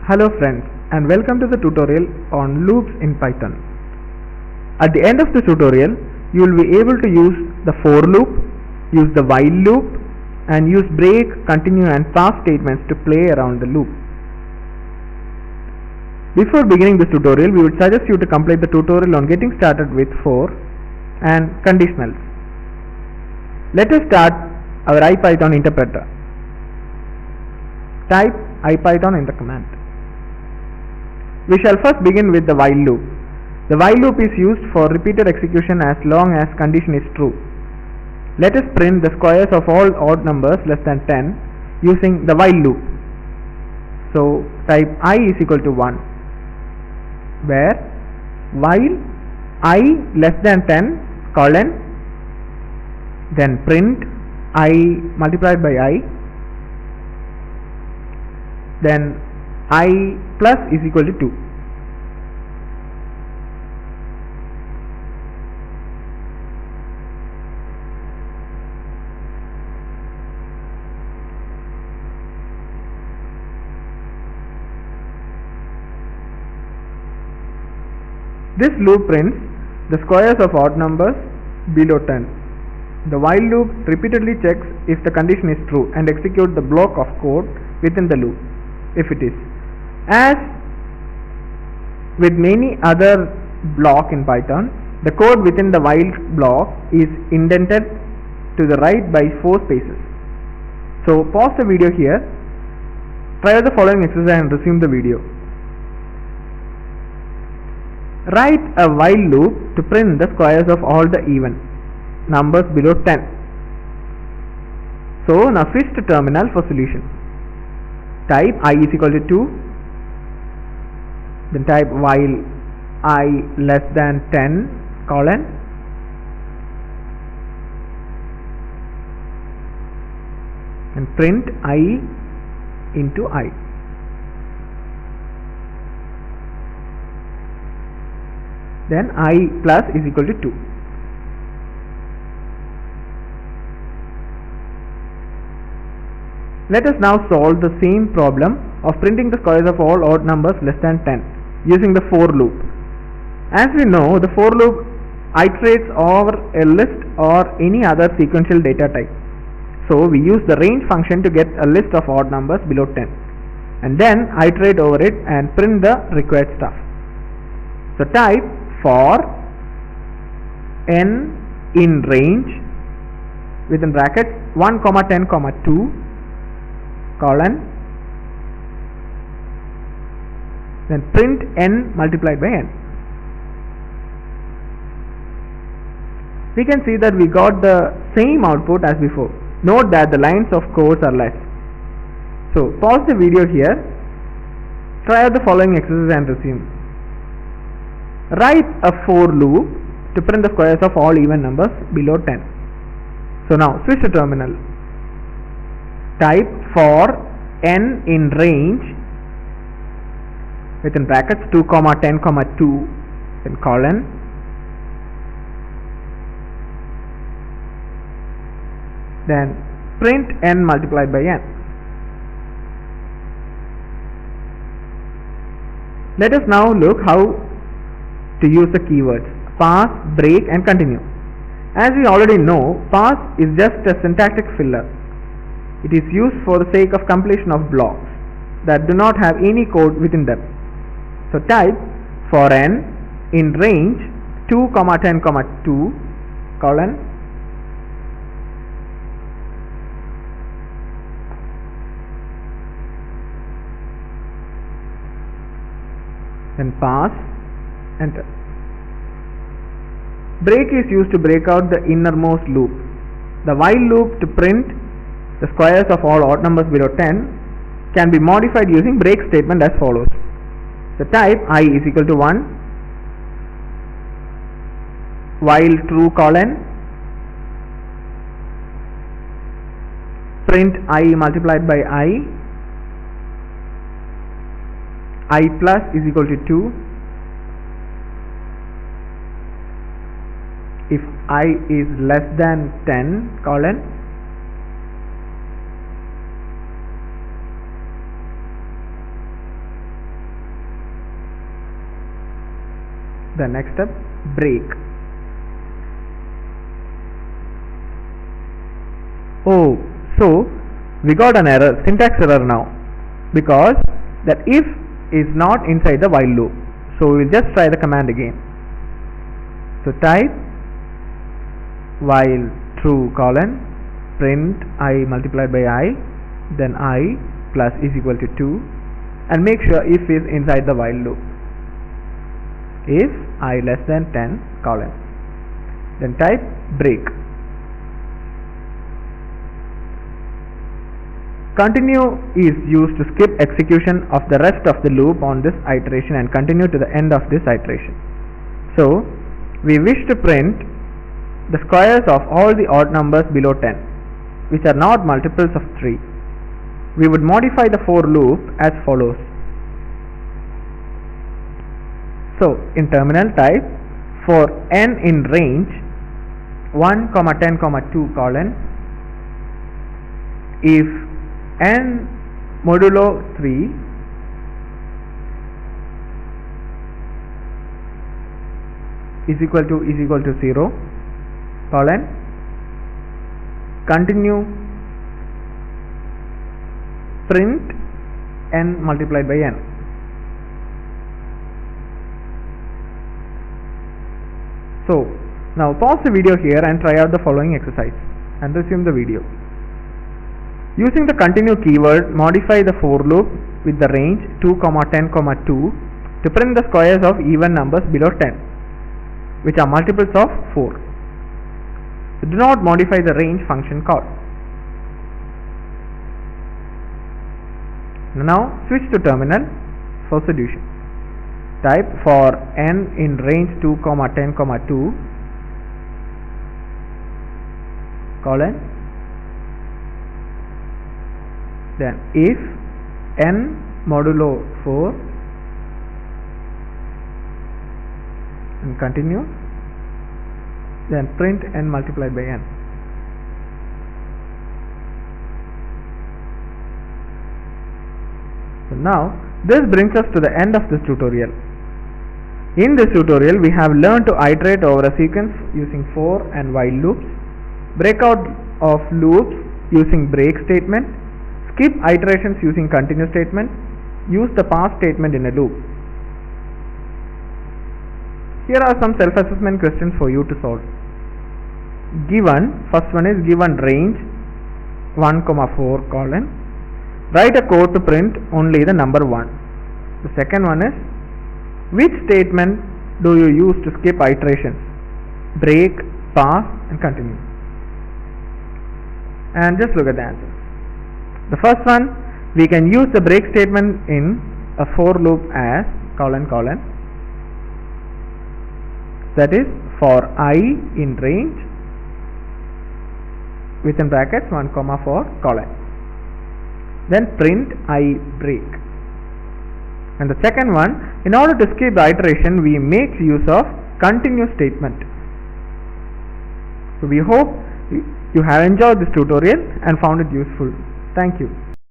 Hello friends, and welcome to the tutorial on loops in Python. At the end of the tutorial, you will be able to use the for loop, use the while loop, and use break, continue and pass statements to play around the loop. Before beginning this tutorial, we would suggest you to complete the tutorial on getting started with for and conditionals. Let us start our IPython interpreter. Type IPython in the command. We shall first begin with the while loop. The while loop is used for repeated execution as long as condition is true. Let us print the squares of all odd numbers less than 10 using the while loop. So type I is equal to 1, where while I less than 10 colon, then print I multiplied by I, then I plus is equal to 2. This loop prints the squares of odd numbers below 10. The while loop repeatedly checks if the condition is true and executes the block of code within the loop if it is. As with many other blocks in Python, the code within the while block is indented to the right by 4 spaces. So pause the video here, try the following exercise and resume the video. Write a while loop to print the squares of all the even numbers below 10. So now switch to terminal for solution. Type I is equal to 2, then type while I less than 10 colon, and print I into I. Then I plus is equal to 2. Let us now solve the same problem of printing the squares of all odd numbers less than 10 using the for loop. As we know, the for loop iterates over a list or any other sequential data type. So we use the range function to get a list of odd numbers below 10 and then iterate over it and print the required stuff. So type for n in range within brackets 1, 10, 2 colon, then print n multiplied by n. We can see that we got the same output as before. Note that the lines of code are less. So pause the video here, try out the following exercise and resume. Write a for loop to print the squares of all even numbers below 10. So now switch to terminal. Type for n in range within brackets 2, 10, 2 then colon, then print n multiplied by n. Let us now look how to use the keywords pass, break and continue. As we already know, pass is just a syntactic filler. It is used for the sake of completion of blocks that do not have any code within them. So type for n in range 2, 10, 2 colon, then pass, enter. Break is used to break out the innermost loop. The while loop to print the squares of all odd numbers below 10 can be modified using break statement as follows. So type I is equal to 1 while true colon, print I multiplied by I plus is equal to 2 if I is less than 10 colon, Then next step, break. Oh, so we got an error, syntax error now, because that if is not inside the while loop. So we will just try the command again. So type while true colon print I multiplied by I, then I plus is equal to 2, and make sure if is inside the while loop. If I less than 10 colon, then type break. Continue is used to skip execution of the rest of the loop on this iteration and continue to the end of this iteration. So we wish to print the squares of all the odd numbers below 10, which are not multiples of 3. We would modify the for loop as follows. So in terminal type for n in range 1, 10, 2 colon, if n modulo 3 is equal to 0 colon, continue print n multiplied by n. So now pause the video here and try out the following exercise and resume the video. Using the continue keyword, modify the for loop with the range 2, 10, 2 to print the squares of even numbers below 10, which are multiples of 4. Do not modify the range function call. Now switch to terminal for solution. Type for n in range 2, 10, 2 colon, then if n modulo 4 and continue, then print n multiplied by n. So now this brings us to the end of this tutorial. In this tutorial we have learned to iterate over a sequence using for and while loops, breakout of loops using break statement, skip iterations using continue statement, use the pass statement in a loop. Here are some self-assessment questions for you to solve. Given, first one is given range 1, 4 colon, write a code to print only the number 1. The second one is, which statement do you use to skip iterations? Break, pass and continue. And just look at the answers. The first one, we can use the break statement in a for loop as colon, that is for I in range within brackets 1, 4 colon, then print I break. And the second one, in order to skip the iteration, we make use of continue statement. So we hope you have enjoyed this tutorial and found it useful. Thank you.